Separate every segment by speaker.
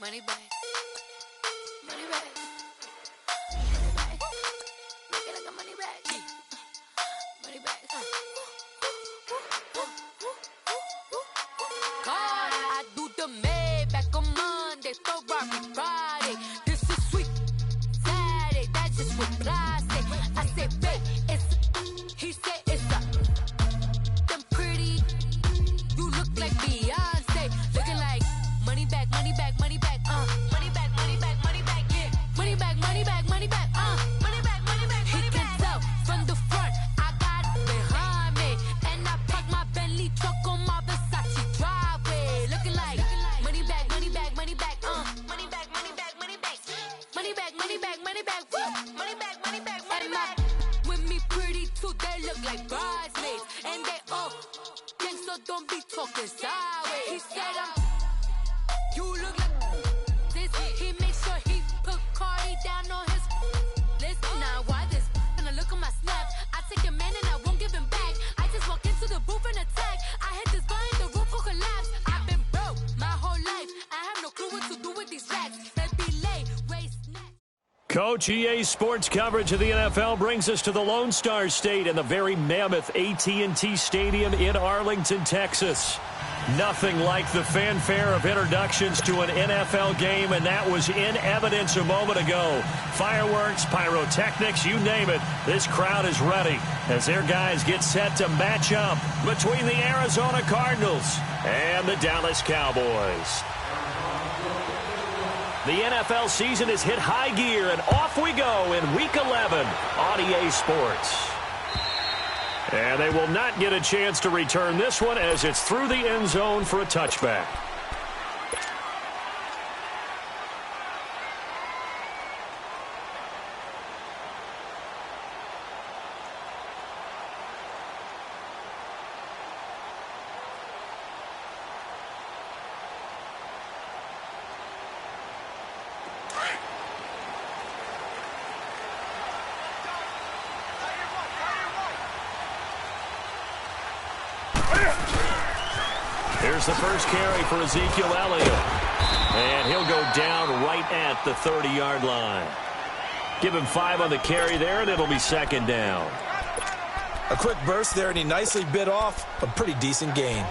Speaker 1: Money back. Money back. Money back. Make it like a money back. Money back. God, I do the Maybach on Monday, Ferrari Friday. This is sweet Saturday. That's just what I say. I say, babe, it's. He said it's a. Them pretty. You look like Beyonce. Looking like money back, money back, money back. Money back, money back, money back. Yeah. Money back, money back, money back. Money back, money back, money back. He can tell from the front. I got it behind me, and I park my Bentley truck on my Versace driveway. Looking like money back, money back, money back. Money back, money back, money back. Money back, money back, money back. Money back, money back, money back. With me pretty too, they look like bridesmaids, and they all gang, so don't be talking sideways. He said you look like this. He makes sure he put Cardi down on his list. Now why this? Gonna look at my snap. I take a man and I won't give him back. I just walk into the booth and attack. I hit this button, the roof will collapse. I've been broke my whole life. I have no clue what to do with these racks. They be late, waste snacks.
Speaker 2: Coach, EA Sports coverage of the NFL brings us to the Lone Star State and the very mammoth AT&T Stadium in Arlington, Texas. Nothing like the fanfare of introductions to an NFL game, and that was in evidence a moment ago. Fireworks, pyrotechnics, you name it. This crowd is ready as their guys get set to match up between the Arizona Cardinals and the Dallas Cowboys. The NFL season has hit high gear, and off we go in Week 11 on EA Sports. And they will not get a chance to return this one as it's through the end zone for a touchback. Here's the first carry for Ezekiel Elliott. And he'll go down right at the 30-yard line. Give him 5 on the carry there, and it'll be second down.
Speaker 3: A quick burst there, and he nicely bit off a pretty decent gain.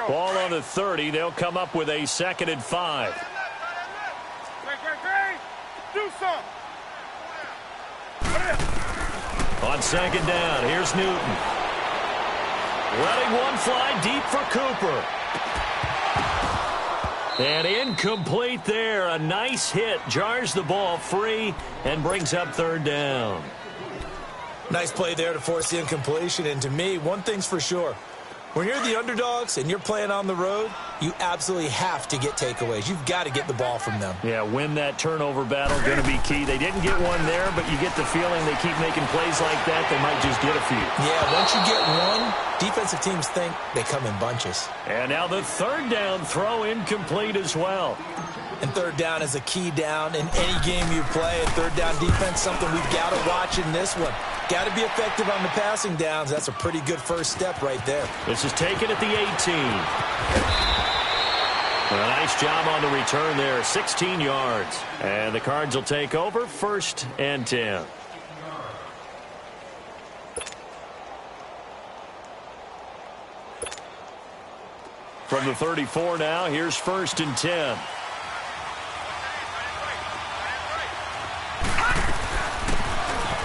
Speaker 2: Ball on the 30. They'll come up with a 2nd and 5.
Speaker 4: Do something.
Speaker 2: On 2nd down, here's Newton. Letting one fly deep for Cooper. And incomplete there. A nice hit. Jars the ball free and brings up 3rd down.
Speaker 3: Nice play there to force the incompletion. And to me, one thing's for sure. When you're the underdogs and you're playing on the road, you absolutely have to get takeaways. You've got to get the ball from them.
Speaker 2: Yeah, win that turnover battle, going to be key. They didn't get one there, but you get the feeling they keep making plays like that, they might just get a few.
Speaker 3: Yeah, once you get one, defensive teams think they come in bunches.
Speaker 2: And now the 3rd down throw incomplete as well.
Speaker 3: And 3rd down is a key down in any game you play. And 3rd down defense, something we've got to watch in this one. Got to be effective on the passing downs. That's a pretty good first step right there.
Speaker 2: This is taken at the 18. A nice job on the return there, 16 yards. And the Cards will take over, 1st and 10. From the 34 now, here's 1st and 10.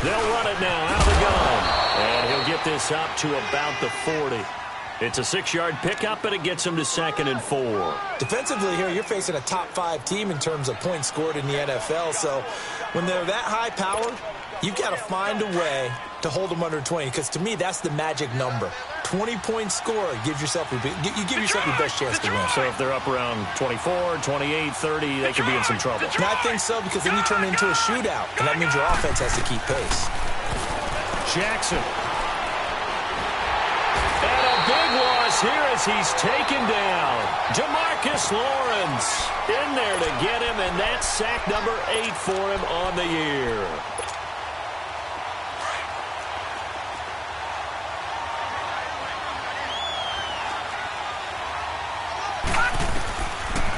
Speaker 2: They'll run it now out of the gun. And he'll get this up to about the 40. It's a 6-yard pickup, but it gets him to 2nd and 4.
Speaker 3: Defensively here, you're facing a top 5 team in terms of points scored in the NFL. So when they're that high powered, you've got to find a way to hold them under 20. Because to me, that's the magic number. 20-point score gives yourself you give yourself your best chance to win.
Speaker 2: So if they're up around 24, 28, 30, they could be in some trouble.
Speaker 3: And I think so, because then you turn it into a shootout, and that means your offense has to keep pace.
Speaker 2: Jackson. And a big loss is here as he's taken down. Demarcus Lawrence in there to get him, and that's sack number 8 for him on the year.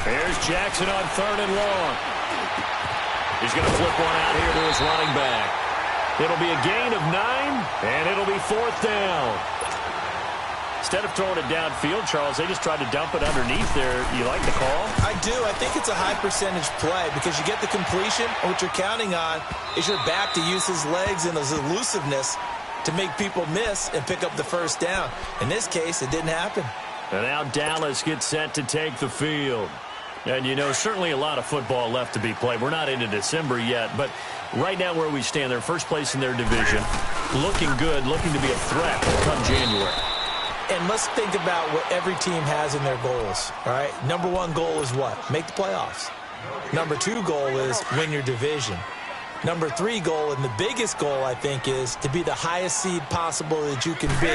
Speaker 2: Here's Jackson on 3rd and long. He's going to flip one out here to his running back. It'll be a gain of 9, and it'll be 4th down. Instead of throwing it downfield, Charles, they just tried to dump it underneath there. You like the call?
Speaker 3: I do. I think it's a high percentage play because you get the completion, and what you're counting on is your back to use his legs and his elusiveness to make people miss and pick up the 1st down. In this case, it didn't happen.
Speaker 2: And now Dallas gets set to take the field. And, you know, certainly a lot of football left to be played. We're not into December yet, but right now where we stand, they're first place in their division, looking good, looking to be a threat come January.
Speaker 3: And let's think about what every team has in their goals, all right? Number 1 goal is what? Make the playoffs. Number 2 goal is win your division. Number 3 goal, and the biggest goal, I think, is to be the highest seed possible that you can be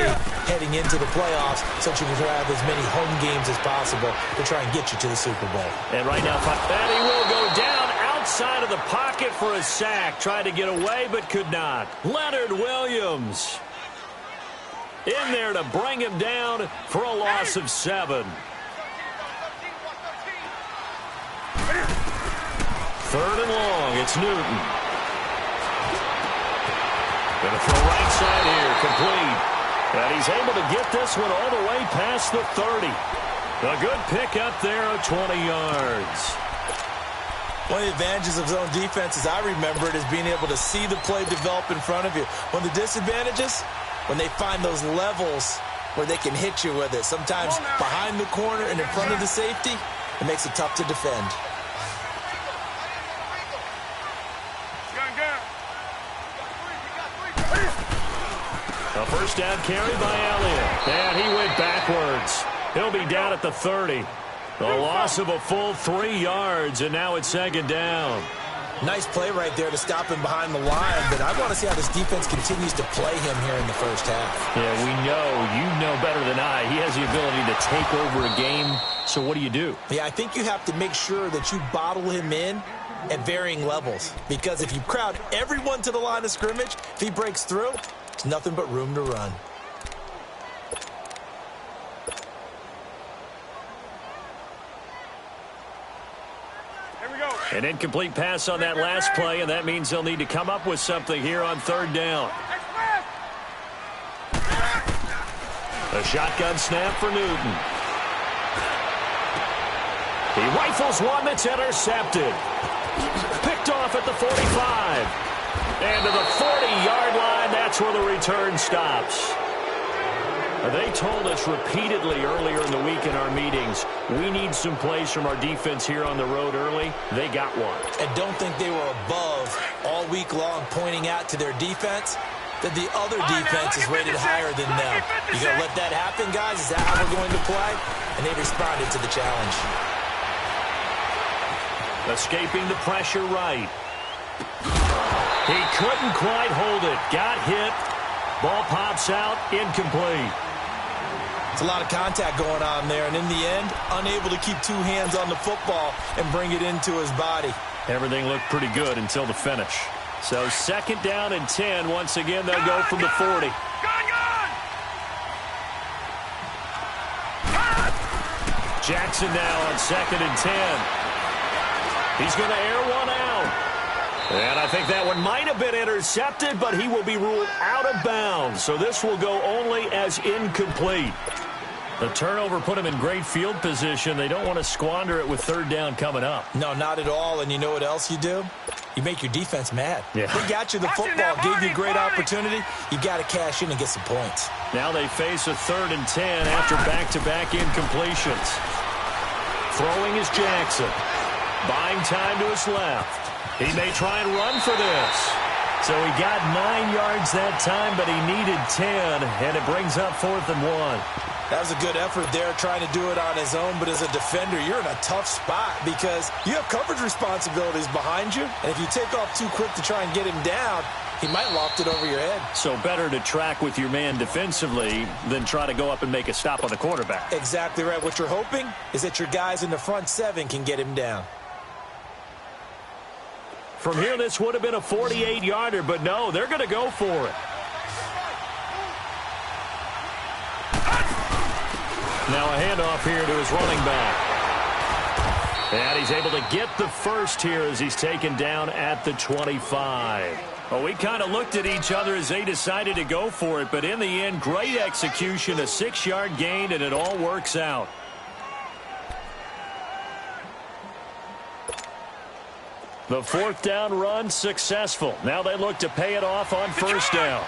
Speaker 3: heading into the playoffs so that you can have as many home games as possible to try and get you to the Super Bowl.
Speaker 2: And right now, he will go down outside of the pocket for a sack. Tried to get away, but could not. Leonard Williams in there to bring him down for a loss of 7. 3rd and long, it's Newton. Going to throw right side here, complete. And he's able to get this one all the way past the 30. A good pickup there of 20 yards.
Speaker 3: One of the advantages of zone defense, as I remember it, is being able to see the play develop in front of you. One of the disadvantages, when they find those levels where they can hit you with it. Sometimes behind the corner and in front of the safety, it makes it tough to defend.
Speaker 2: A 1st down carry by Elliott. And he went backwards. He'll be down at the 30. A loss of a full 3 yards, and now it's 2nd down.
Speaker 3: Nice play right there to stop him behind the line, but I want to see how this defense continues to play him here in the 1st half.
Speaker 2: Yeah, we know. You know better than I. He has the ability to take over a game, so what do?
Speaker 3: Yeah, I think you have to make sure that you bottle him in at varying levels, because if you crowd everyone to the line of scrimmage, if he breaks through, there's nothing but room to run.
Speaker 2: An incomplete pass on that last play, and that means they'll need to come up with something here on 3rd down. A shotgun snap for Newton. He rifles one that's intercepted. Picked off at the 45. And to the 40-yard line, that's where the return stops. They told us repeatedly earlier in the week in our meetings, we need some plays from our defense here on the road early. They got one.
Speaker 3: And don't think they were above all week long pointing out to their defense that the other defense is rated higher than them. You going to let that happen, guys? Is that how we're going to play? And they responded to the challenge.
Speaker 2: Escaping the pressure right. He couldn't quite hold it. Got hit. Ball pops out. Incomplete.
Speaker 3: It's a lot of contact going on there, and in the end, unable to keep 2 hands on the football and bring it into his body.
Speaker 2: Everything looked pretty good until the finish. So 2nd down and 10. Once again, they'll go from the 40. Jackson now on 2nd and 10. He's going to air one out. And I think that one might have been intercepted, but he will be ruled out of bounds. So this will go only as incomplete. The turnover put him in great field position. They don't want to squander it with 3rd down coming up.
Speaker 3: No, not at all. And you know what else you do? You make your defense mad.
Speaker 2: Yeah.
Speaker 3: They got you the football, gave you a great opportunity. You got to cash in and get some points.
Speaker 2: Now they face a 3rd and 10 after back-to-back incompletions. Throwing is Jackson. Buying time to his left. He may try and run for this. So he got 9 yards that time, but he needed 10, and it brings up 4th and 1.
Speaker 3: That was a good effort there, trying to do it on his own, but as a defender, you're in a tough spot because you have coverage responsibilities behind you, and if you take off too quick to try and get him down, he might loft it over your head.
Speaker 2: So better to track with your man defensively than try to go up and make a stop on the quarterback.
Speaker 3: Exactly right. What you're hoping is that your guys in the front 7 can get him down.
Speaker 2: From here, this would have been a 48-yarder, but no, they're going to go for it. Now a handoff here to his running back. And he's able to get the first here as he's taken down at the 25. Well, we kind of looked at each other as they decided to go for it, but in the end, great execution, a 6-yard gain, and it all works out. The 4th down run successful. Now they look to pay it off on first down.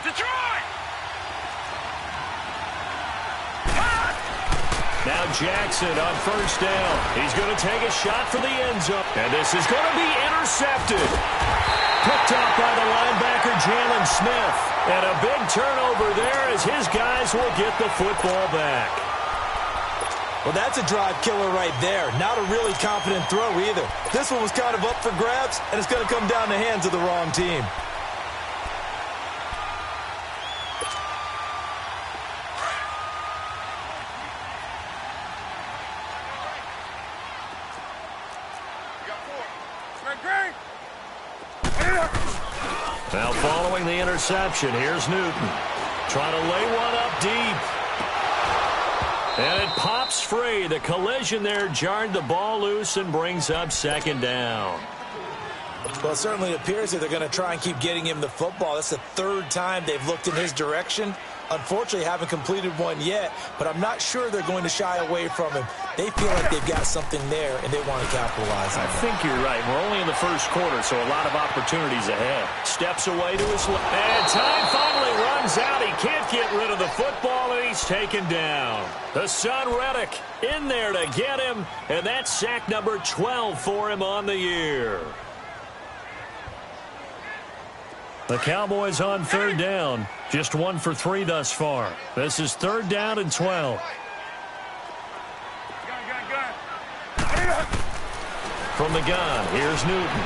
Speaker 2: Now Jackson on first down. He's going to take a shot for the end zone. And this is going to be intercepted. Picked up by the linebacker, Jalen Smith. And a big turnover there as his guys will get the football back.
Speaker 3: Well, that's a drive killer right there. Not a really confident throw either. This one was kind of up for grabs, and it's going to come down the hands of the wrong team.
Speaker 2: Now following the interception, here's Newton. Trying to lay one up deep. And it pops free. The collision there jarred the ball loose and brings up 2nd down.
Speaker 3: Well, it certainly appears that they're going to try and keep getting him the football. That's the 3rd time they've looked in his direction. Unfortunately, haven't completed one yet, but I'm not sure they're going to shy away from him. They feel like they've got something there, and they want to capitalize on it.
Speaker 2: I think you're right. We're only in the first quarter, so a lot of opportunities ahead. Steps away to his left. And time finally runs out. He can't get rid of the football, and he's taken down. The son, Reddick, in there to get him, and that's sack number 12 for him on the year. The Cowboys on 3rd down. Just 1 for 3 thus far. This is 3rd down and 12. From the gun, here's Newton.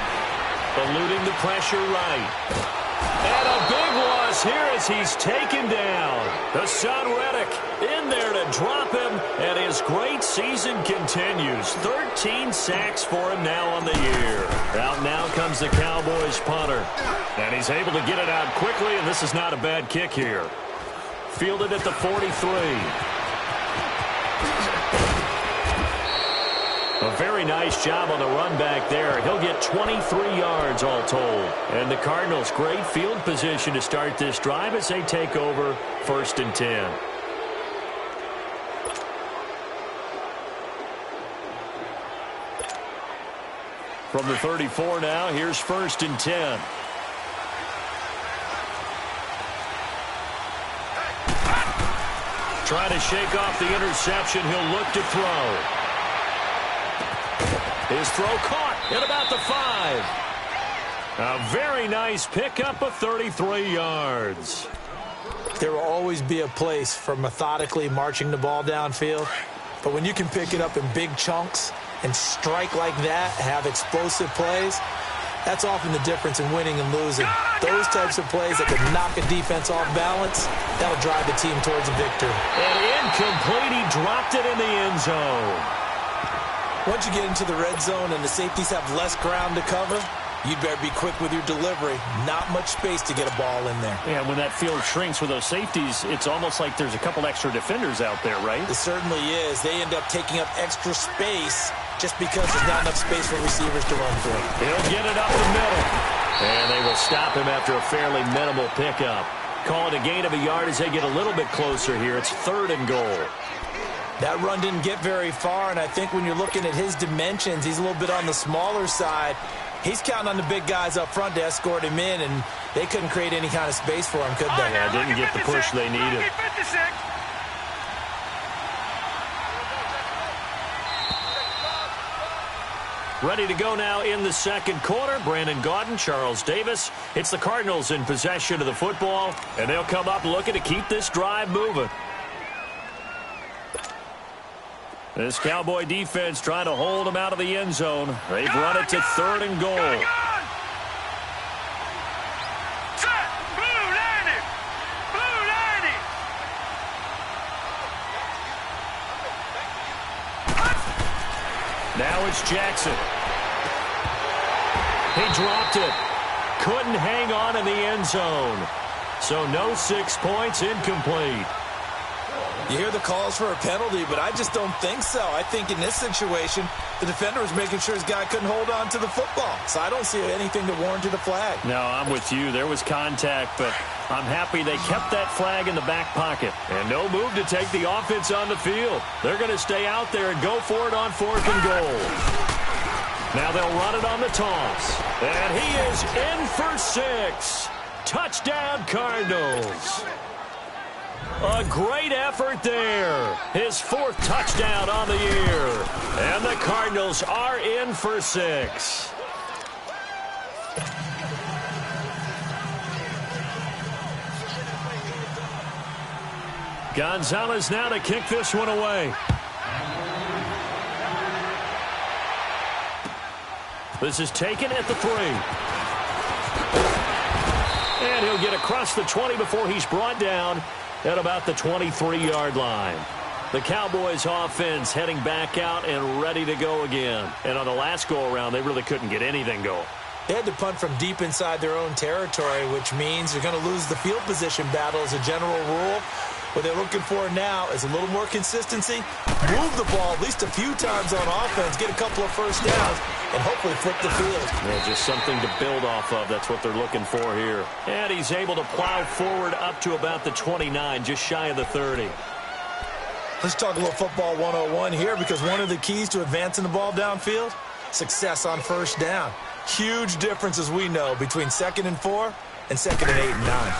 Speaker 2: Eluding the pressure right. And a big loss here as he's taken down. The son, Reddick, in there to drop him, and his great season continues. 13 sacks for him now on the year. Out now comes the Cowboys punter. And he's able to get it out quickly, and this is not a bad kick here. Fielded at the 43. A very nice job on the run back there. He'll get 23 yards all told. And the Cardinals, great field position to start this drive as they take over 1st and 10. From the 34 now, here's 1st and 10. Trying to shake off the interception. He'll look to throw. His throw caught at about the 5. A very nice pickup of 33 yards.
Speaker 3: There will always be a place for methodically marching the ball downfield. But when you can pick it up in big chunks and strike like that, have explosive plays, that's often the difference in winning and losing. Those types of plays that can knock a defense off balance, that'll drive the team towards a victory.
Speaker 2: And incomplete, he dropped it in the end zone.
Speaker 3: Once you get into the red zone and the safeties have less ground to cover, you'd better be quick with your delivery. Not much space to get a ball in there.
Speaker 2: Yeah, when that field shrinks with those safeties, it's almost like there's a couple extra defenders out there, right?
Speaker 3: It certainly is. They end up taking up extra space just because there's not enough space for receivers to run through.
Speaker 2: He'll get it up the middle. And they will stop him after a fairly minimal pickup. Call it a gain of a yard as they get a little bit closer here. It's 3rd and goal.
Speaker 3: That run didn't get very far, and I think when you're looking at his dimensions, he's a little bit on the smaller side. He's counting on the big guys up front to escort him in, and they couldn't create any kind of space for him, could they?
Speaker 2: Yeah, didn't get the push they needed. Ready to go now in the second quarter. Brandon Gaudin, Charles Davis. It's the Cardinals in possession of the football, and they'll come up looking to keep this drive moving. This Cowboy defense trying to hold them out of the end zone. They've run it to 3rd and goal. Now it's Jackson. He dropped it. Couldn't hang on in the end zone. So no 6 points, incomplete.
Speaker 3: You hear the calls for a penalty, but I just don't think so. I think in this situation, the defender was making sure his guy couldn't hold on to the football. So I don't see anything that warranted a flag.
Speaker 2: No, I'm with you. There was contact, but I'm happy they kept that flag in the back pocket. And no move to take the offense on the field. They're going to stay out there and go for it on 4th and goal. Now they'll run it on the toss. And he is in for 6. Touchdown, Cardinals. A great effort there. His 4th touchdown on the year. And the Cardinals are in for 6. Gonzalez now to kick this one away. This is taken at the 3. And he'll get across the 20 before he's brought down at about the 23-yard line. The Cowboys offense heading back out and ready to go again. And on the last go-around, they really couldn't get anything going.
Speaker 3: They had to punt from deep inside their own territory, which means they're going to lose the field position battle as a general rule. What they're looking for now is a little more consistency, move the ball at least a few times on offense, get a couple of first downs, and hopefully flip the field.
Speaker 2: Yeah, just something to build off of. That's what they're looking for here. And he's able to plow forward up to about the 29, just shy of the 30.
Speaker 3: Let's talk a little football 101 here, because one of the keys to advancing the ball downfield, success on first down. Huge difference, as we know, between 2nd and 4 and 2nd and 8 and 9.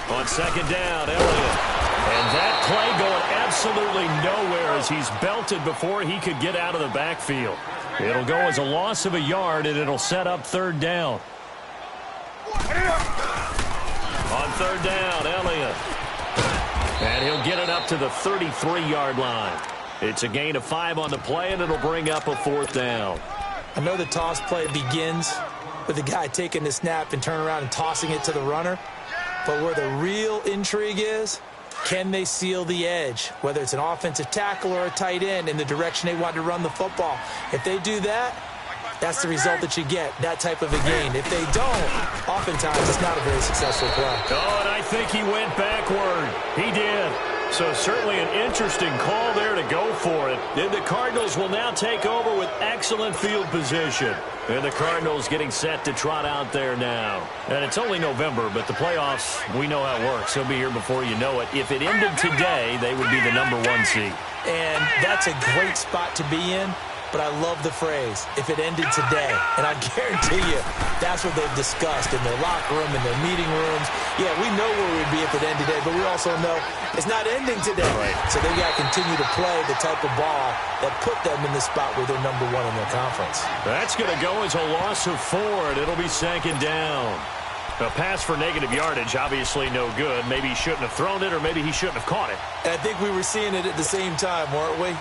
Speaker 2: On 2nd down, Elliott. And that play going absolutely nowhere as he's belted before he could get out of the backfield. It'll go as a loss of a yard, and it'll set up 3rd down. On 3rd down, Elliott. And he'll get it up to the 33-yard line. It's a gain of 5 on the play, and it'll bring up a 4th down.
Speaker 3: I know the toss play begins with the guy taking the snap and turning around and tossing it to the runner. But where the real intrigue is, can they seal the edge, whether it's an offensive tackle or a tight end, in the direction they want to run the football? If they do that, that's the result that you get, that type of a gain. If they don't, oftentimes it's not a very successful play.
Speaker 2: Oh, and I think he went backward. He did. So certainly an interesting call there to go for it. And the Cardinals will now take over with excellent field position. And the Cardinals getting set to trot out there now. And it's only November, but the playoffs, we know how it works. They'll be here before you know it. If it ended today, they would be the #1 seed.
Speaker 3: And that's a great spot to be in. But I love the phrase, if it ended today. And I guarantee you, that's what they've discussed in their locker room, in their meeting rooms. Yeah, we know where we'd be if it ended today, but we also know it's not ending today.
Speaker 2: Right.
Speaker 3: So they've got to continue to play the type of ball that put them in the spot where they're #1 in their conference.
Speaker 2: That's going to go as a loss of 4, and it'll be 2nd down. A pass for negative yardage, obviously no good. Maybe he shouldn't have thrown it, or maybe he shouldn't have caught it.
Speaker 3: And I think we were seeing it at the same time, weren't we?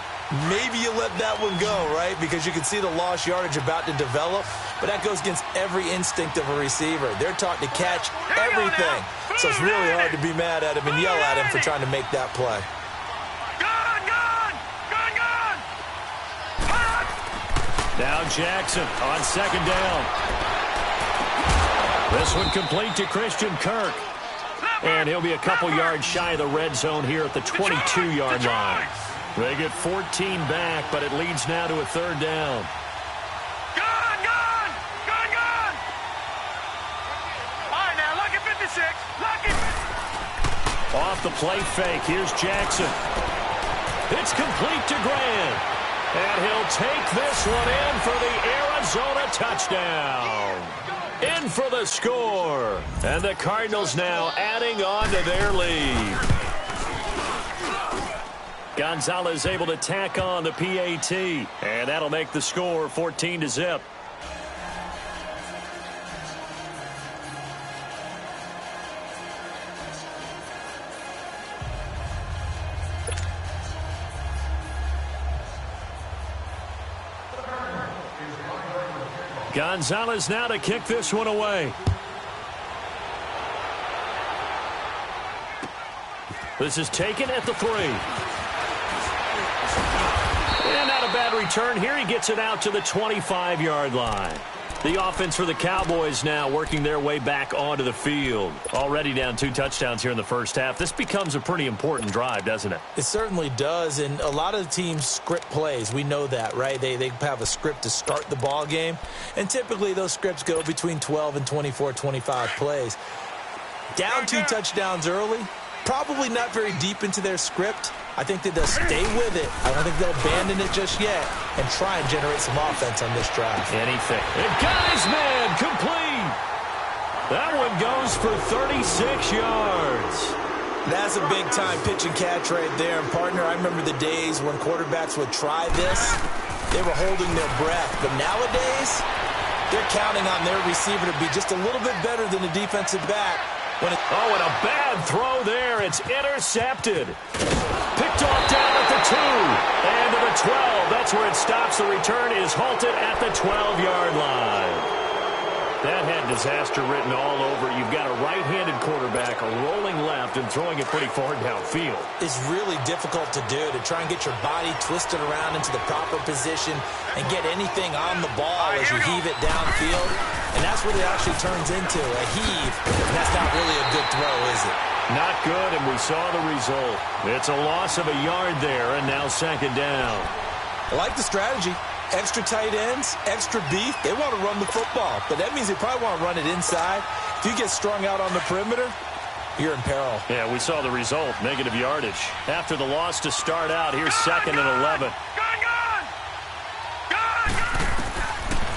Speaker 3: Maybe you let that one go, right? Because you can see the lost yardage about to develop. But that goes against every instinct of a receiver. They're taught to catch everything. So it's really hard to be mad at him and yell at him for trying to make that play.
Speaker 2: Now Jackson on 2nd down. This one complete to Christian Kirk. And he'll be a couple yards shy of the red zone here at the 22-yard line. They get 14 back, but it leads now to a 3rd down.
Speaker 4: Gone! All right, now, look at 56. Look it.
Speaker 2: Off the play fake, here's Jackson. It's complete to Grant. And he'll take this one in for the Arizona touchdown. In for the score. And the Cardinals now adding on to their lead. Gonzalez able to tack on the PAT, and that'll make the score 14-0. Gonzalez now to kick this one away. This is taken at the 3. And not a bad return here. He gets it out to the 25-yard line. The offense for the Cowboys now working their way back onto the field. Already down 2 touchdowns here in the first half. This becomes a pretty important drive, doesn't it?
Speaker 3: It certainly does, and a lot of the teams script plays. We know that, right? They have a script to start the ball game, and typically those scripts go between 12 and 24, 25 plays. Down 2 touchdowns early, probably not very deep into their script. I think that they'll stay with it. I don't think they'll abandon it just yet and try and generate some offense on this drive.
Speaker 2: Anything. And guys, man, complete. That one goes for 36 yards.
Speaker 3: That's a big-time pitch and catch right there. And, partner, I remember the days when quarterbacks would try this. They were holding their breath. But nowadays, they're counting on their receiver to be just a little bit better than the defensive back.
Speaker 2: And a bad throw there. It's intercepted. Picked off down at the 2. And to the 12. That's where it stops. The return is halted at the 12-yard line. That had disaster written all over. You've got a right-handed quarterback rolling left and throwing it pretty far downfield.
Speaker 3: It's really difficult to do, to try and get your body twisted around into the proper position and get anything on the ball as you heave it downfield. And that's what it actually turns into, a heave. And that's not really a good throw, is it?
Speaker 2: Not good, and we saw the result. It's a loss of a yard there, and now second down.
Speaker 3: I like the strategy. Extra tight ends, extra beef. They want to run the football, but that means they probably want to run it inside. If you get strung out on the perimeter, you're in peril.
Speaker 2: Yeah, we saw the result, negative yardage. After the loss to start out, here's second and 11.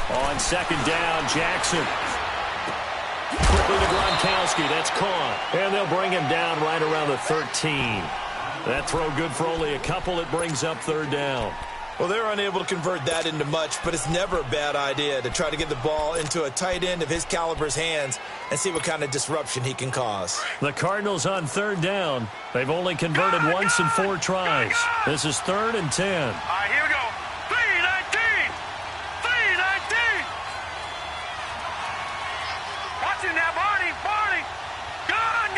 Speaker 2: On second down, Jackson. Quickly to Gronkowski. That's caught. And they'll bring him down right around the 13. That throw good for only a couple. It brings up third down.
Speaker 3: Well, they're unable to convert that into much, but it's never a bad idea to try to get the ball into a tight end of his caliber's hands and see what kind of disruption he can cause.
Speaker 2: The Cardinals on third down. They've only converted once in 4 tries. This is 3rd and 10.
Speaker 4: All right, here we go. 3-19. 3-19. Watch it now, Barney. Barney. Gun.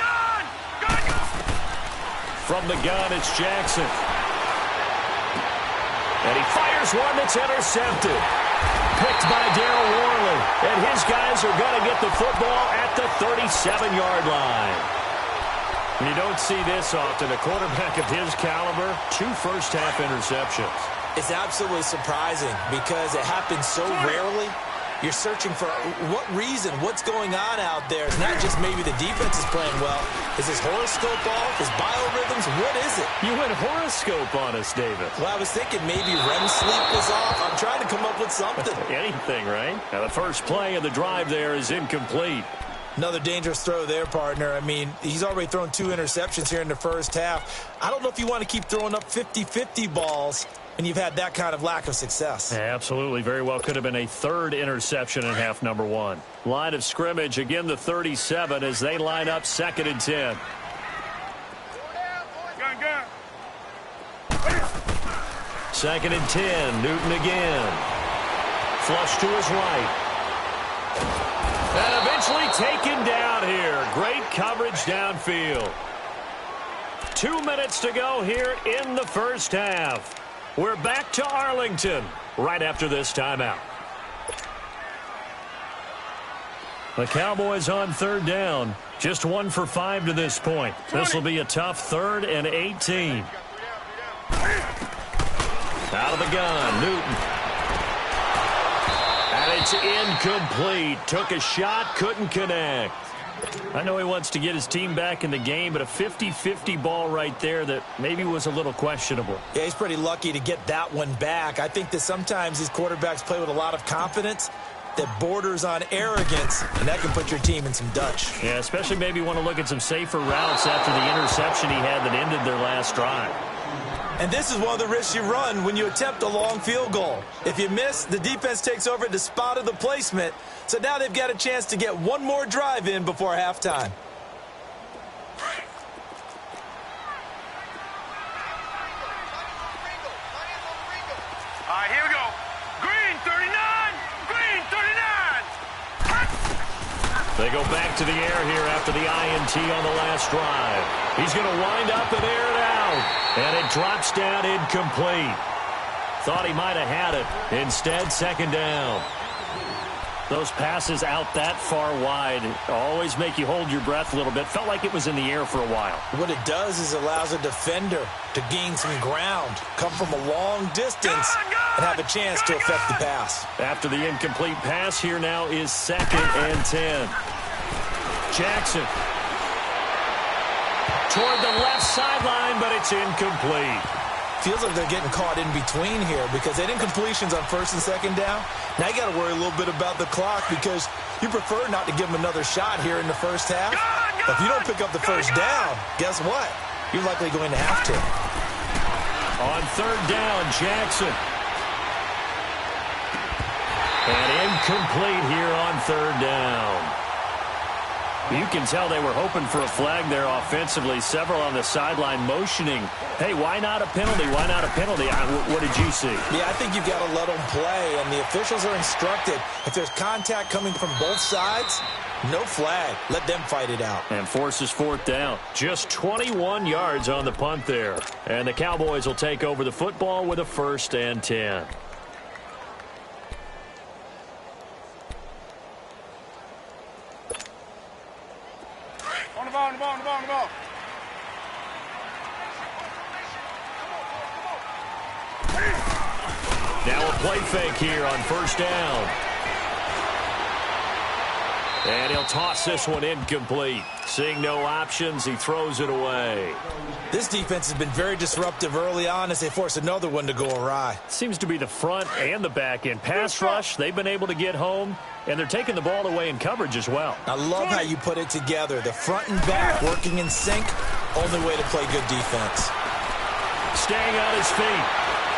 Speaker 2: From the gun, it's Jackson. And he fires one that's intercepted. Picked by Darryl Worley. And his guys are going to get the football at the 37-yard line. You don't see this often. A quarterback of his caliber, 2 first-half interceptions.
Speaker 3: It's absolutely surprising because it happens so rarely. You're searching for what reason, what's going on out there. It's not just maybe the defense is playing well. Is his horoscope off? His biorhythms? What is it?
Speaker 2: You went horoscope on us, David.
Speaker 3: Well, I was thinking maybe REM sleep was off. I'm trying to come up with something.
Speaker 2: Anything, right? Now, the first play of the drive there is incomplete.
Speaker 3: Another dangerous throw there, partner. I mean, he's already thrown 2 interceptions here in the first half. I don't know if you want to keep throwing up 50-50 balls when you've had that kind of lack of success.
Speaker 2: Yeah, absolutely. Very well could have been a 3rd interception in half number 1. Line of scrimmage, again the 37 as they line up 2nd and 10.
Speaker 4: Gun.
Speaker 2: 2nd and 10. Newton again. Flush to his right. And eventually taken down here. Great coverage downfield. 2 minutes to go here in the first half. We're back to Arlington right after this timeout. The Cowboys on third down. Just 1 for 5 to this point. This will be a tough 3rd and 18. Out of the gun, Newton. And it's incomplete. Took a shot, couldn't connect. I know he wants to get his team back in the game, but a 50-50 ball right there that maybe was a little questionable.
Speaker 3: Yeah, he's pretty lucky to get that one back. I think that sometimes these quarterbacks play with a lot of confidence that borders on arrogance, and that can put your team in some Dutch.
Speaker 2: Yeah, especially maybe want to look at some safer routes after the interception he had that ended their last drive.
Speaker 3: And this is one of the risks you run when you attempt a long field goal. If you miss, the defense takes over at the spot of the placement. So now they've got a chance to get one more drive in before halftime.
Speaker 4: All right, here we go. Green 39. Green 39.
Speaker 2: They go back to the air here after the INT on the last drive. He's going to wind up and air it out. And it drops down incomplete. Thought he might have had it. Instead, second down. Those passes out that far wide always make you hold your breath a little bit. Felt like it was in the air for a while.
Speaker 3: What it does is allows a defender to gain some ground, come from a long distance, and have a chance to affect the pass.
Speaker 2: After the incomplete pass, here now is 2nd and 10. Jackson toward the left sideline, but it's incomplete.
Speaker 3: Feels like they're getting caught in between here because they didn't completions on 1st and 2nd down. Now you got to worry a little bit about the clock because you prefer not to give them another shot here in the first half. But if you don't pick up the first down, guess what? You're likely going to have to.
Speaker 2: On 3rd down, Jackson. And incomplete here on 3rd down. You can tell they were hoping for a flag there offensively. Several on the sideline motioning, hey, why not a penalty? Why not a penalty? What did you see?
Speaker 3: Yeah, I think you've got to let them play, and the officials are instructed. If there's contact coming from both sides, no flag. Let them fight it out.
Speaker 2: And forces 4th down. Just 21 yards on the punt there. And the Cowboys will take over the football with a 1st and 10.
Speaker 4: On the ball, on the ball, on the ball, on the ball.
Speaker 2: Now a play fake here on 1st down. And he'll toss this one incomplete. Seeing no options, he throws it away.
Speaker 3: This defense has been very disruptive early on as they force another one to go awry.
Speaker 2: Seems to be the front and the back end. Pass rush, they've been able to get home, and they're taking the ball away in coverage as well.
Speaker 3: I love how you put it together. The front and back working in sync, only way to play good defense.
Speaker 2: Staying on his feet.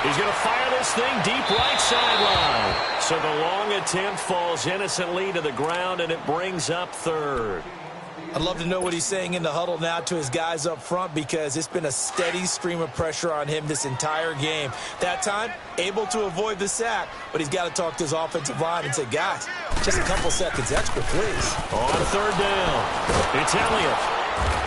Speaker 2: He's going to fire this thing deep right sideline. So the long attempt falls innocently to the ground, and it brings up 3rd.
Speaker 3: I'd love to know what he's saying in the huddle now to his guys up front because it's been a steady stream of pressure on him this entire game. That time, able to avoid the sack, but he's got to talk to his offensive line and say, guys, just a couple seconds extra, please.
Speaker 2: On 3rd down, it's Elliott.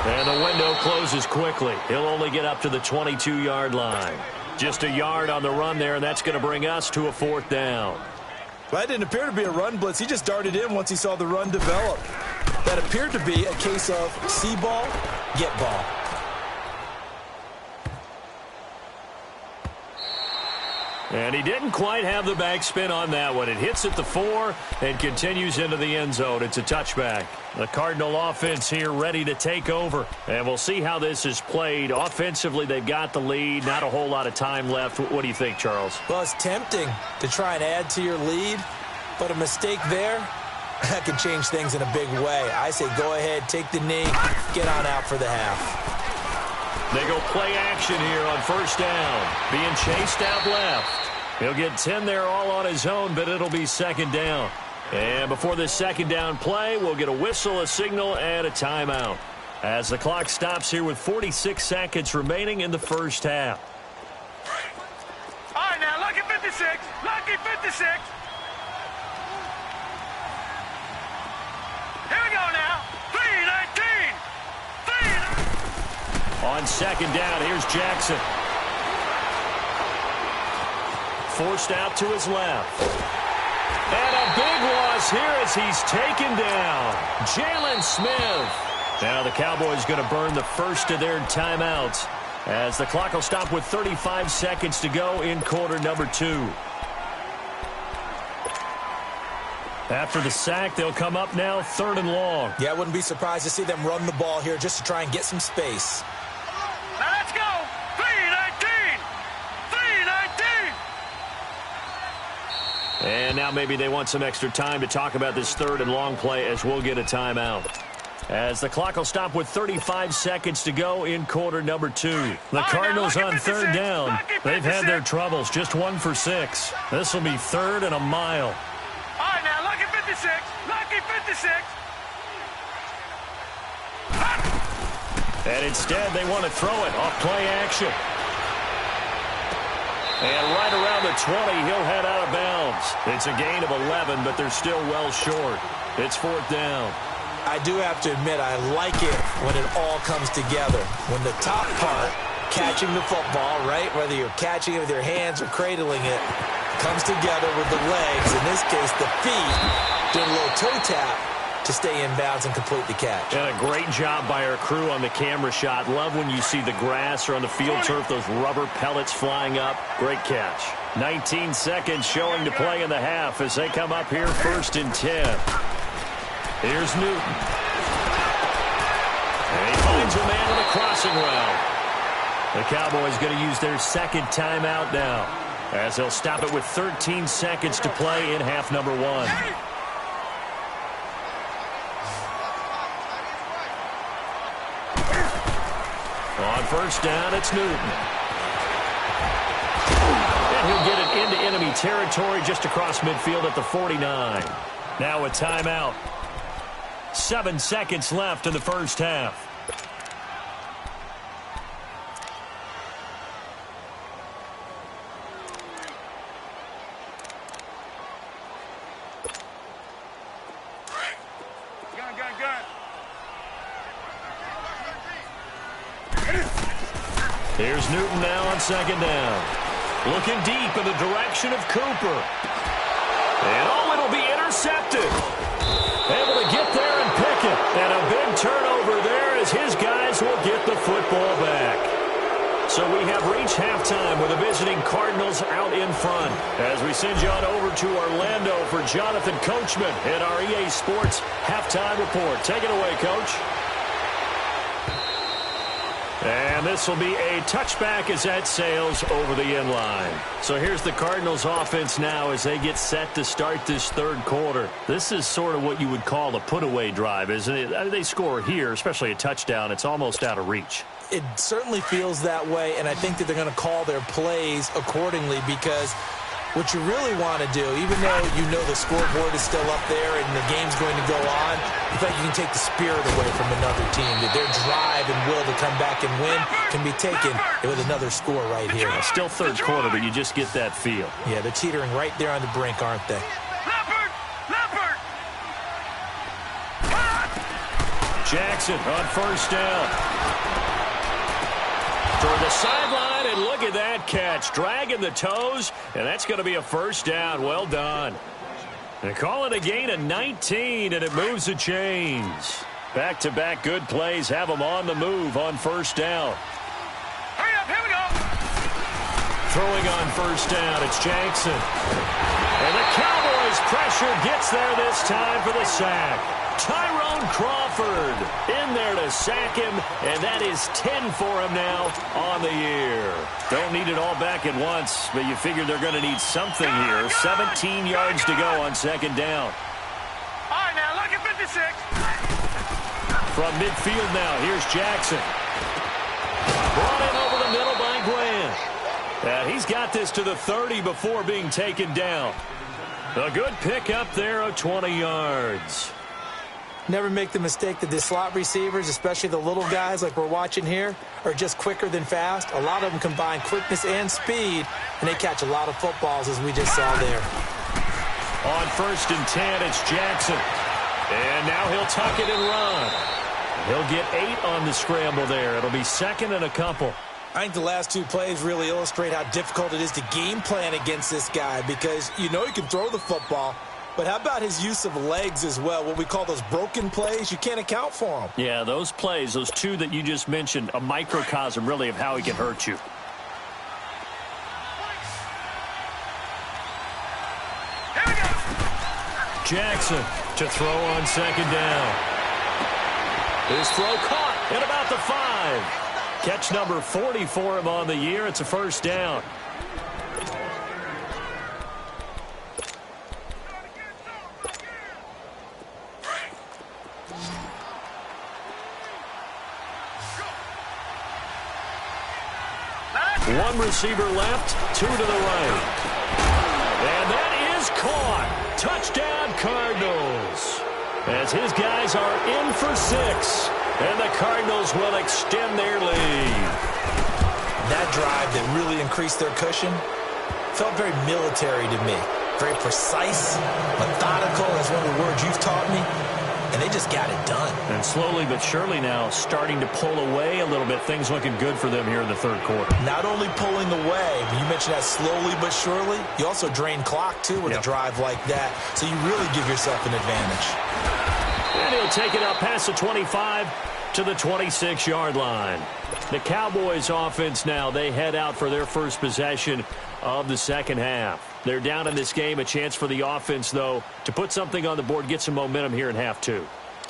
Speaker 2: And the window closes quickly. He'll only get up to the 22-yard line. Just a yard on the run there, and that's going to bring us to a 4th down.
Speaker 3: Well, that didn't appear to be a run blitz. He just darted in once he saw the run develop. That appeared to be a case of see ball, get ball.
Speaker 2: And he didn't quite have the backspin on that one. It hits at the 4 and continues into the end zone. It's a touchback. The Cardinal offense here ready to take over. And we'll see how this is played. Offensively, they've got the lead. Not a whole lot of time left. What do you think, Charles?
Speaker 3: Well, it's tempting to try and add to your lead, but a mistake there, that can change things in a big way. I say go ahead, take the knee, get on out for the half.
Speaker 2: They go play action here on 1st down. Being chased out left. He'll get 10 there all on his own, but it'll be 2nd down. And before this 2nd down play, we'll get a whistle, a signal, and a timeout. As the clock stops here with 46 seconds remaining in the first half.
Speaker 4: All right, now, lucky 56. Lucky 56. Here we go now. 3-19.
Speaker 2: On 2nd down, here's Jackson. Forced out to his left. And a big loss here as he's taken down. Jalen Smith. Now the Cowboys going to burn the first of their timeouts as the clock will stop with 35 seconds to go in quarter number 2. After the sack, they'll come up now 3rd and long.
Speaker 3: Yeah, I wouldn't be surprised to see them run the ball here just to try and get some space.
Speaker 4: Now let's go. 3-19. 3-19.
Speaker 2: And now maybe they want some extra time to talk about this 3rd and long play as we'll get a timeout. as the clock will stop with 35 seconds to go in quarter number 2. The Cardinals on third down. They've had their troubles, just 1 for 6. This will be 3rd and a mile.
Speaker 4: All right, now, lucky 56. Lucky 56.
Speaker 2: And instead, they want to throw it off play action. And right around the 20, he'll head out of bounds. It's a gain of 11, but they're still well short. It's 4th down.
Speaker 3: I do have to admit, I like it when it all comes together. When the top part, catching the football, right, whether you're catching it with your hands or cradling it, comes together with the legs, in this case the feet, doing a little toe tap to stay in bounds and complete the catch.
Speaker 2: And a great job by our crew on the camera shot. Love when you see the grass or on the field turf, those rubber pellets flying up. Great catch. 19 seconds showing to play in the half as they come up here 1st and 10. Here's Newton. And he finds a man on the crossing route. The Cowboys going to use their 2nd timeout now, as they'll stop it with 13 seconds to play in half number 1. On 1st down, it's Newton. And he'll get it into enemy territory just across midfield at the 49. Now a timeout. 7 seconds left in the first half. Here's Newton now on 2nd down. Looking deep in the direction of Cooper. And it'll be intercepted. Able to get there and pick it. And a big turnover there as his guys will get the football back. So we have reached halftime with the visiting Cardinals out in front. As we send you on over to Orlando for Jonathan Coachman at our EA Sports Halftime Report. Take it away, Coach. And this will be a touchback as that sails over the end line. So here's the Cardinals offense now as they get set to start this 3rd quarter. This is sort of what you would call a put-away drive, isn't it? They score here, especially a touchdown. It's almost out of reach.
Speaker 3: It certainly feels that way, and I think that they're going to call their plays accordingly, because what you really want to do, even though you know the scoreboard is still up there and the game's going to go on, in fact, you can take the spirit away from another team. That their drive and will to come back and win can be taken with another score right here.
Speaker 2: Still 3rd quarter, but you just get that feel.
Speaker 3: Yeah, they're teetering right there on the brink, aren't they?
Speaker 4: Leopard!
Speaker 2: Jackson on 1st down. Toward the sideline, and look at that catch. Dragging the toes, and that's going to be a 1st down. Well done. They call it a gain of 19, and it moves the chains. Back-to-back good plays have them on the move on 1st down.
Speaker 4: Hurry up, here we go.
Speaker 2: Throwing on 1st down, it's Jackson. And the Cowboys' pressure gets there this time for the sack. Tyrone Crawford in there to sack him, and that is 10 for him now on the year. Don't need it all back at once, but you figure they're going to need something here. 17 yards to go on 2nd down.
Speaker 4: All right, now, lucky 56.
Speaker 2: From midfield now, here's Jackson. Brought in over the middle by Glenn. And he's got this to the 30 before being taken down. A good pick up there of 20 yards.
Speaker 3: Never make the mistake that the slot receivers, especially the little guys like we're watching here, are just quicker than fast. A lot of them combine quickness and speed, and they catch a lot of footballs, as we just saw there.
Speaker 2: On 1st and 10, it's Jackson. And now he'll tuck it and run. He'll get 8 on the scramble there. It'll be 2nd and a couple.
Speaker 3: I think the last 2 plays really illustrate how difficult it is to game plan against this guy, because you know he can throw the football, but how about his use of legs as well? What we call those broken plays, you can't account for them.
Speaker 2: Yeah, those plays, those 2 that you just mentioned, a microcosm really of how he can hurt you.
Speaker 4: Here we go.
Speaker 2: Jackson to throw on 2nd down. His throw caught at about the 5. Catch number 40 for him on the year. It's a 1st down. One receiver left, two to the right. And that is caught. Touchdown, Cardinals. As his guys are in for 6. And the Cardinals will extend their lead.
Speaker 3: That drive that really increased their cushion felt very military to me. Very precise, methodical, is one of the words you've taught me. And they just got it done.
Speaker 2: And slowly but surely now starting to pull away a little bit. Things looking good for them here in the third quarter.
Speaker 3: Not only pulling away, but you mentioned that slowly but surely. You also drain clock, too, with a drive like that. So you really give yourself an advantage.
Speaker 2: And he'll take it up past the 25 to the 26-yard line. The Cowboys offense now, they head out for their first possession of the second half. They're down in this game. A chance for the offense, though, to put something on the board, get some momentum here in half two.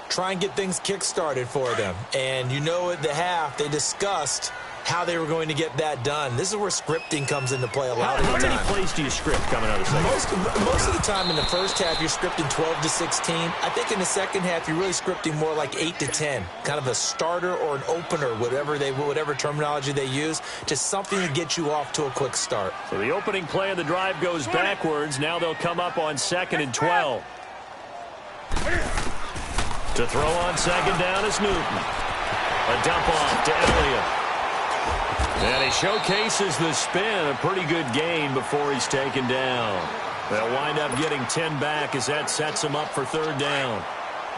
Speaker 3: Try and get things kick-started for them. And you know at the half, they discussed how they were going to get that done. This is where scripting comes into play a lot of the time.
Speaker 2: How many plays do you script coming out of the second?
Speaker 3: Most of the time in the first half, you're scripting 12 to 16. I think in the second half, you're really scripting more like 8 to 10. Kind of a starter or an opener, whatever terminology they use. Just something to get you off to a quick start.
Speaker 2: So the opening play of the drive goes backwards. Now they'll come up on 2nd and 12. To throw on second down is Newton. A dump off to Elliott. And he showcases the spin, a pretty good gain before he's taken down. They'll wind up getting 10 back as that sets him up for third down.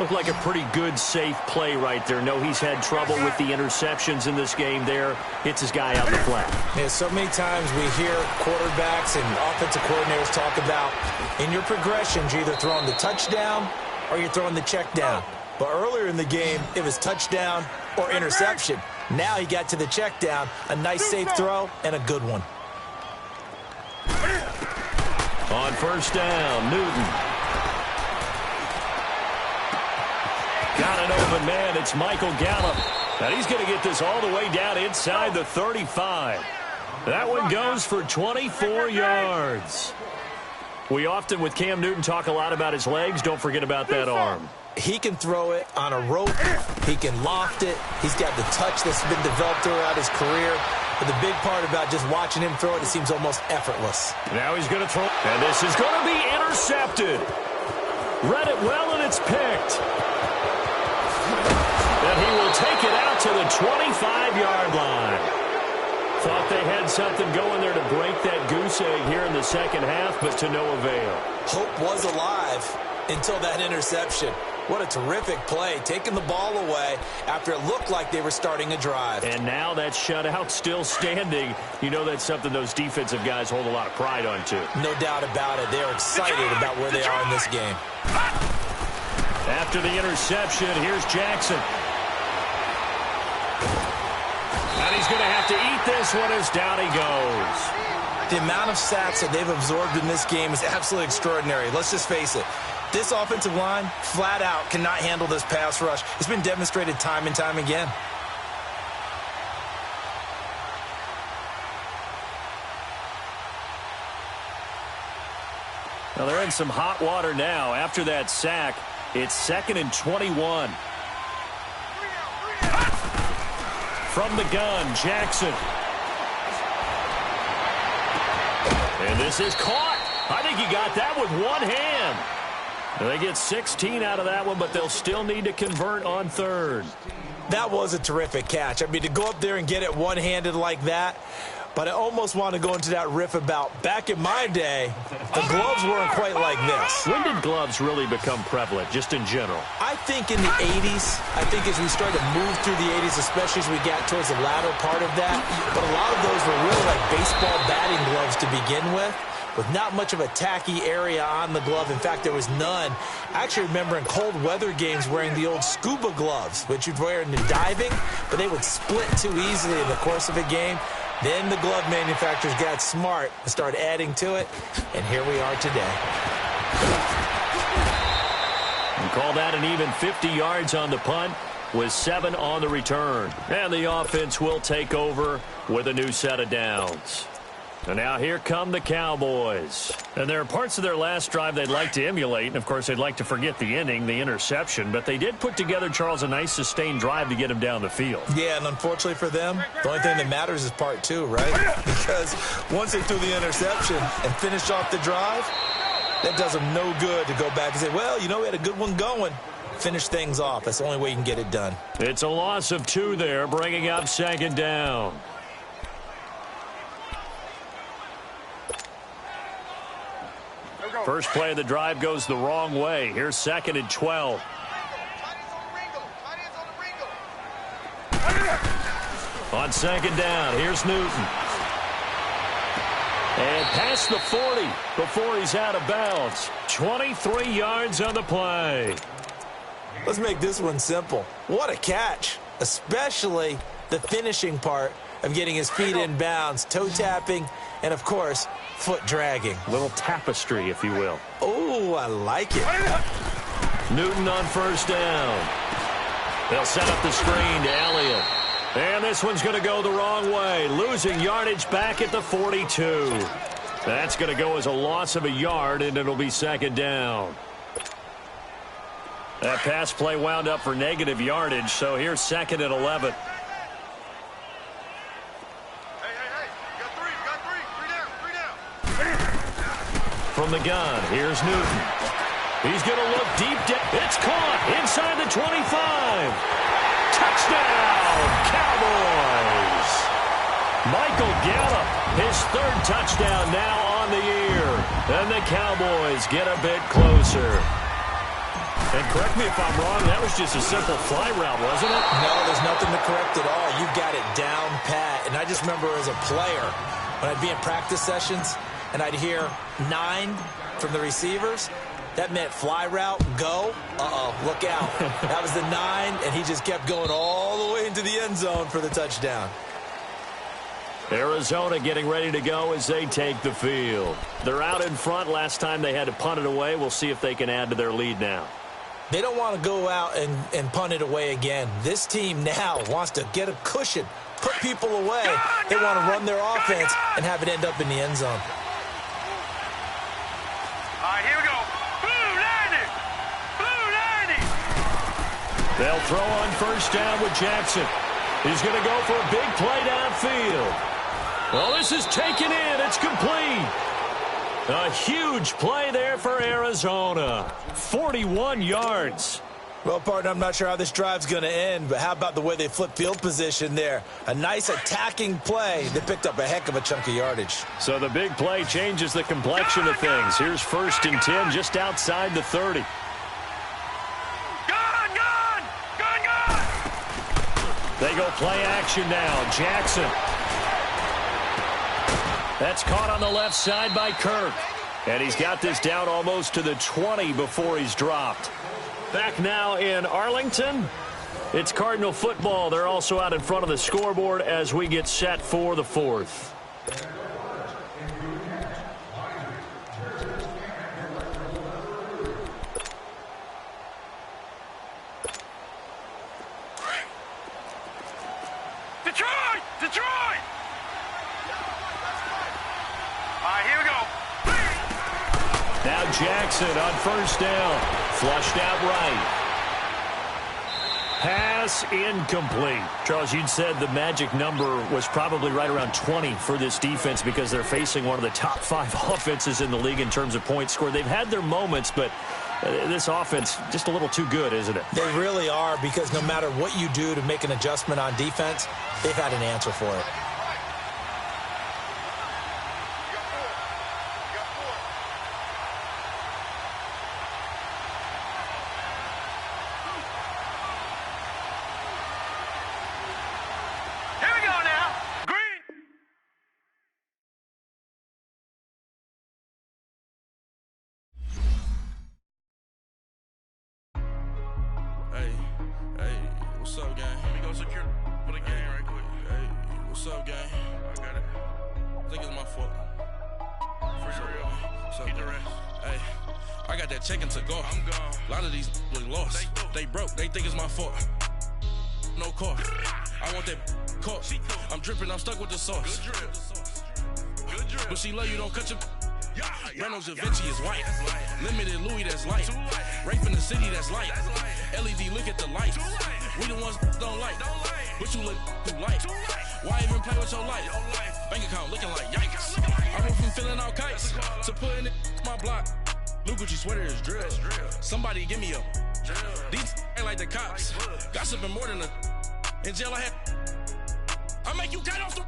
Speaker 2: Looked like a pretty good, safe play right there. No, he's had trouble with the interceptions in this game there. Hits his guy out the flat.
Speaker 3: Yeah, so many times we hear quarterbacks and offensive coordinators talk about in your progressions, you're either throwing the touchdown or you're throwing the check down. But earlier in the game, it was touchdown or interception. Now he got to the check down, a nice safe throw, and a good one.
Speaker 2: On first down, Newton. Got an open man. It's Michael Gallup. And he's going to get this all the way down inside the 35. That one goes for 24 yards. We often, with Cam Newton, talk a lot about his legs. Don't forget about that arm.
Speaker 3: He can throw it on a rope. He can loft it. He's got the touch that's been developed throughout his career. But the big part about just watching him throw it, it seems almost effortless.
Speaker 2: Now he's going to throw. And this is going to be intercepted. Read it well, and it's picked. And he will take it out to the 25-yard line. Thought they had something going there to break that goose egg here in the second half, but to no avail.
Speaker 3: Hope was alive until that interception. What a terrific play, taking the ball away after it looked like they were starting a drive.
Speaker 2: And now that shutout still standing. You know that's something those defensive guys hold a lot of pride on, too.
Speaker 3: No doubt about it. They're excited about where they are in this game.
Speaker 2: After the interception, here's Jackson. And he's going to have to eat this one as down he goes.
Speaker 3: The amount of sacks that they've absorbed in this game is absolutely extraordinary. Let's just face it. This offensive line, flat out, cannot handle this pass rush. It's been demonstrated time and time again.
Speaker 2: Now they're in some hot water now. After that sack, it's 2nd and 21. From the gun, Jackson. And this is caught. I think he got that with one hand. They get 16 out of that one, but they'll still need to convert on third.
Speaker 3: That was a terrific catch. I mean, to go up there and get it one-handed like that, but I almost want to go into that riff about back in my day, the gloves weren't quite like this.
Speaker 2: When did gloves really become prevalent, just in general?
Speaker 3: I think in the 80s. I think as we started to move through the 80s, especially as we got towards the latter part of that. But a lot of those were really like baseball batting gloves to begin with not much of a tacky area on the glove. In fact, there was none. I actually remember in cold weather games wearing the old scuba gloves, which you'd wear in the diving, but they would split too easily in the course of a game. Then the glove manufacturers got smart and started adding to it, and here we are today.
Speaker 2: And call that an even 50 yards on the punt with 7 on the return. And the offense will take over with a new set of downs. And now here come the Cowboys. And there are parts of their last drive they'd like to emulate. And, of course, they'd like to forget the inning, the interception. But they did put together, Charles, a nice sustained drive to get him down the field.
Speaker 3: Yeah, and unfortunately for them, the only thing that matters is part two, right? Because once they threw the interception and finished off the drive, that does them no good to go back and say, well, you know, we had a good one going. Finish things off. That's the only way you can get it done.
Speaker 2: It's a loss of 2 there, bringing up second down. First play of the drive goes the wrong way. Here's second and 12. On second down, here's Newton. And past the 40 before he's out of bounds. 23 yards on the play.
Speaker 3: Let's make this one simple. What a catch, especially the finishing part of getting his feet in bounds, toe tapping, and, of course, foot dragging.
Speaker 2: A little tapestry, if you will.
Speaker 3: Oh, I like it.
Speaker 2: Newton on first down. They'll set up the screen to Elliott. And this one's going to go the wrong way, losing yardage back at the 42. That's going to go as a loss of a yard, and it'll be second down. That pass play wound up for negative yardage, so here's second and 11. From the gun, here's Newton. He's going to look deep down. It's caught inside the 25. Touchdown, Cowboys. Michael Gallup, his 3rd touchdown now on the year. And the Cowboys get a bit closer. And correct me if I'm wrong, that was just a simple fly route, wasn't it?
Speaker 3: No, there's nothing to correct at all. You got it down pat. And I just remember as a player, when I'd be in practice sessions, and I'd hear 9 from the receivers, that meant fly route, go. Uh-oh, look out. That was the 9, and he just kept going all the way into the end zone for the touchdown.
Speaker 2: Arizona getting ready to go as they take the field. They're out in front. Last time they had to punt it away. We'll see if they can add to their lead now.
Speaker 3: They don't want to go out and punt it away again. This team now wants to get a cushion, put people away. They want to run their offense and have it end up in the end zone.
Speaker 4: All right, here we go. Blue 90. Blue 90.
Speaker 2: They'll throw on first down with Jackson. He's going to go for a big play downfield. Well, this is taken in. It's complete. A huge play there for Arizona. 41 yards.
Speaker 3: Well, partner, I'm not sure how this drive's going to end, but how about the way they flip field position there? A nice attacking play that picked up a heck of a chunk of yardage.
Speaker 2: So the big play changes the complexion of things. Here's first and 10 just outside the 30. They go play action now. Jackson. That's caught on the left side by Kirk. And he's got this down almost to the 20 before he's dropped. Back now in Arlington. It's Cardinal football. They're also out in front of the scoreboard as we get set for the 4th.
Speaker 4: Detroit! Detroit! All right, here we go.
Speaker 2: Now Jackson on first down. Flushed out right. Pass incomplete. Charles, you'd said the magic number was probably right around 20 for this defense because they're facing one of the top 5 offenses in the league in terms of points scored. They've had their moments, but this offense just a little too good, isn't it?
Speaker 3: They really are, because no matter what you do to make an adjustment on defense, they've had an answer for it.
Speaker 5: What's up, gang? Let me go secure for the game right quick. Hey, what's up, gang? I got it. I think it's my fault. For real. Keep the rest. Hey, I got that check-in to go. I'm gone. A lot of these look lost. They broke. They think it's my fault. No car. I want that car. I'm dripping. I'm stuck with the sauce. Good drip. Good But she love you, don't cut your. Reynolds Da Vinci is white. Limited Louis, that's light. Rape in the city, that's light. LED, look at the lights. We the ones don't like. But you look too light. Why even play with your life? Bank account looking like yikes. I went from filling out kites to putting it my block. Blue Gucci sweater is drill. Somebody give me a. These ain't like the cops. Gossiping more than a. In jail I had. I make you cut off the.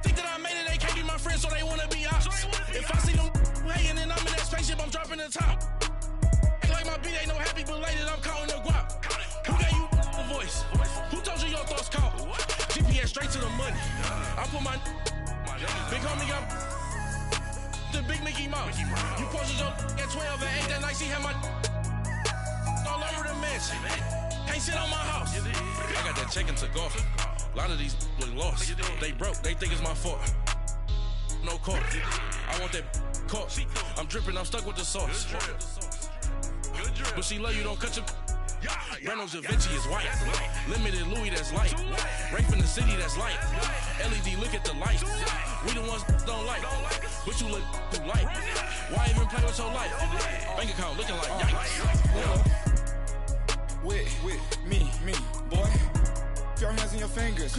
Speaker 5: Think that I made it, they can't be my friends, so they wanna be ops. If I see them hanging and I'm in that spaceship, I'm dropping the top. Act like my beat ain't no happy belated, I'm counting the guap. Who gave you the voice? Who told you your thoughts count? GPS straight to the money. I put my big homie got the big Mickey Mouse. You posted your at 12 and 8 that night, she had my all over the mansion. Can't sit on my house. I got that check and took off. A lot of these look lost. They broke, they think it's my fault. No court. I want that caught. I'm dripping, I'm stuck with the sauce. But she love you, don't cut your. Reynolds Da Vinci is white. Limited Louis, that's light. Rape in the city, that's light. LED, look at the lights. We the ones don't like. But you look too light. Why even play with your life? Bank account looking like yikes.
Speaker 6: With me, boy. Your hands in your fingers.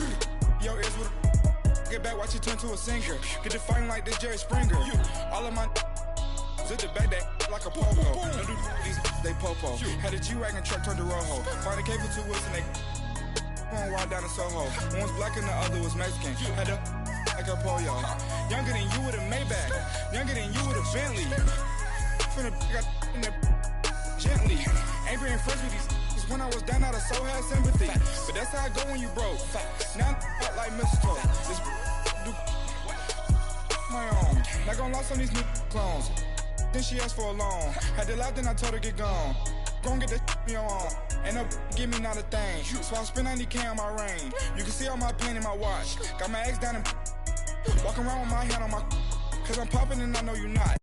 Speaker 6: Your ears with a. Get back, watch you turn to a singer. Get to fighting like this Jerry Springer. All of my. Zip the back that like a popo. Don't do these they popo. Had a G-Wagon truck turned to Rojo. Find a cable 2 wheels and they. Going wild down in Soho. One was black and the other was Mexican. Had a. Like a pollo. Younger than you with a Maybach. Younger than you with a Bentley. Finna got in there gently. Ain't being friends with these. When I was down, I so had sympathy. But that's how it go when you broke. Now I'm like mistletoe. This do my own. Not gonna lost on these new clones. Then she asked for a loan. Had to laugh, then I told her get gone. Gon' get that me on. Ain't no give me not a thing. So I spend 90K on my ring. You can see all my pain in my watch. Got my ex down and walking around with my hand on my. Cause I'm popping and I know you not.